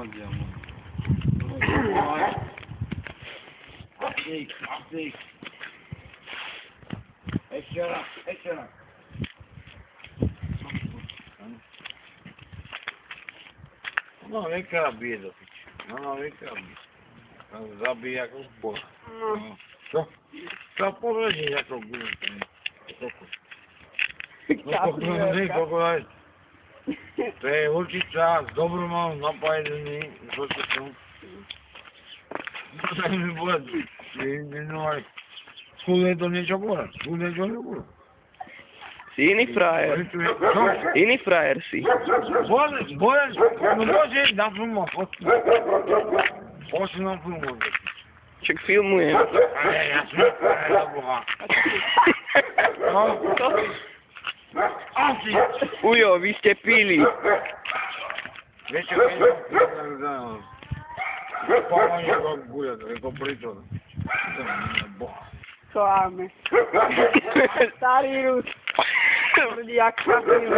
andiamo. Apri. Eccela. No, vem cá, Bida. Não, vem cá, Bida. Zabija jak bo. Co? To powiedz jak ogólnie. To je určica s dobrou napájený, čo som. To mi bude, skúde to niečo bude, Si iný frajer. Čo? Iný frajer si. Môže na filmu, poď na filmu. Však filmujem. Ale ja som frajer, boha. Asi. Ujo, vy ste pili. Vieš čo, keď som spávanie ako guľa, ako prito. Boha. Kláme. Starý Rus. Tvrdý jak chapil.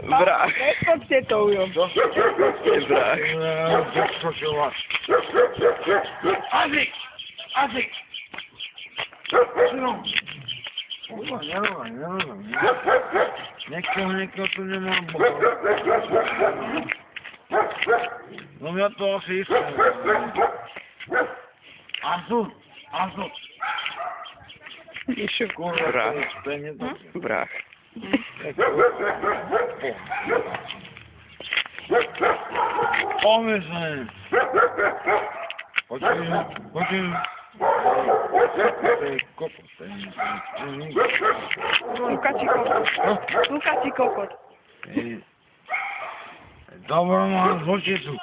Vrah. Neskočte to, Ujo. Ste vrah. Azik! Synom! Nerovaj. Niekto tu nemá boha. No ja to asi isté. Azul! Išiel vrah. Vrah. Pomyslím. Počujem. Lukači kokot. Dobro mám zločicu.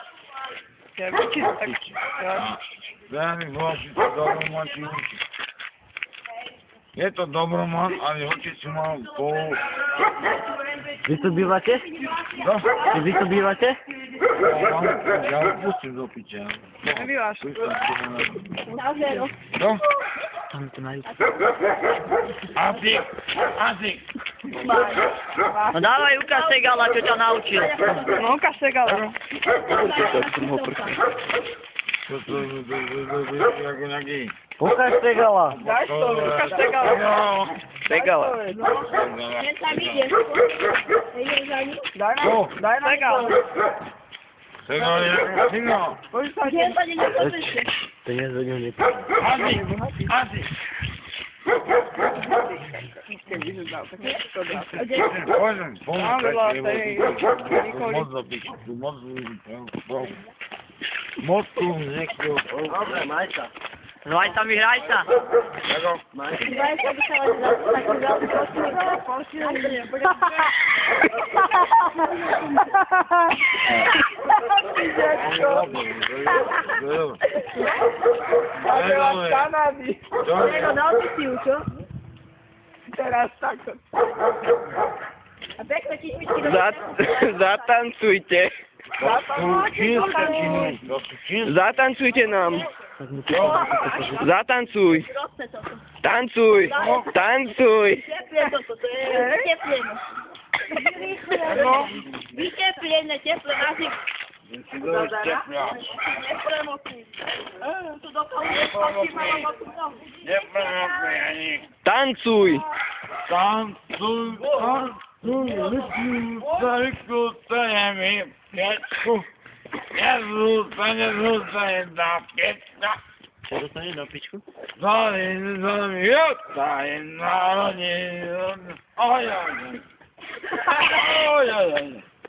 Ja vyčiť tak. Ja mi zločicu, dobro mám čivicu. Je to dobromán, ale hočicu mám polu. Vy tu bývate? Co? Vy tu bývate? Ja ho pustím do piča. Nebyváš. Co? Tam to majú. Azik! No dávaj, ukáž Segala, čo ťa naučil. No, ukáž Segala. Čo to je ako nejaký? Ukáž Segala. Daj to, ukáž Segala. Segala. Daj na Segala. Segala. Poď sa Peniaze do neho nepíš. Azik! Poďme, moc tu niekto. Dobre, maj sa. Hraj sa, vyhraj sa. Ako? Teraz takto. Zatancujte. Zatancujte nám. Zatancuj. Tancuj. Vyteplenie, teple nazik. Tancuj. Zaryknutuje mi pieczku. Nie jedna pieczka. Čo dostane do pičku? Zostaje narodziny. Oj.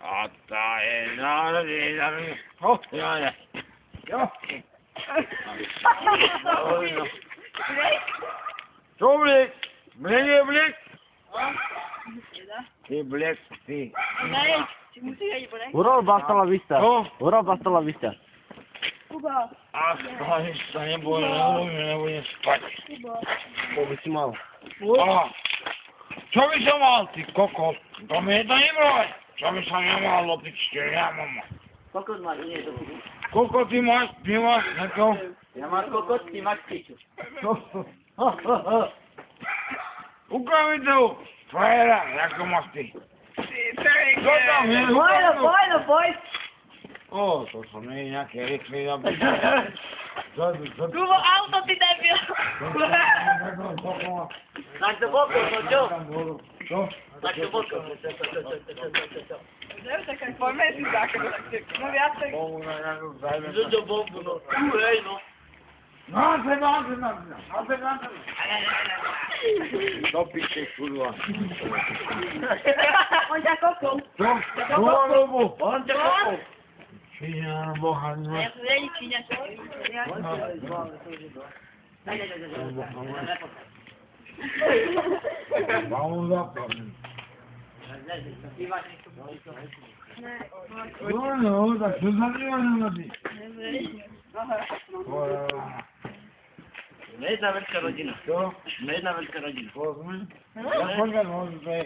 A ta je narodzina. Oj. Co blik? Blik? Ty blik, ty. Urob Bastala Vista. Co? Urob Bastala Vista. A to nebudem spať. To by si mal. Čo by som mal, ty kokos? To mi je to nebroj. Čo by som nemal, lopičke, ja mám. Kokot máš, nie je to. Koľko ty máš? Ty máš? Neko? Ja máš kokot, ty máš piču. Ukáž mi to, frajera, ako máš ty? Co tam je? Poď. O, to są jakie rychły ja bym... Kurwa, auto ty debil! Tak do boku, no ciu! Co? Tak do boku. Pomyśl tak, no Jacek. Że do boku, no. Ej, no. Topi się, kurwa. On za koką. Co? Kurwa, lobu! On cię kopał. Świnia, bocha, A nie ja powiedzieli ci nie. Małą zapłatę. No, tak to zabiła na nami. My jedna wielka rodzina. Co? My jedna wielka rodzina. Pozmy? Ja powiem, że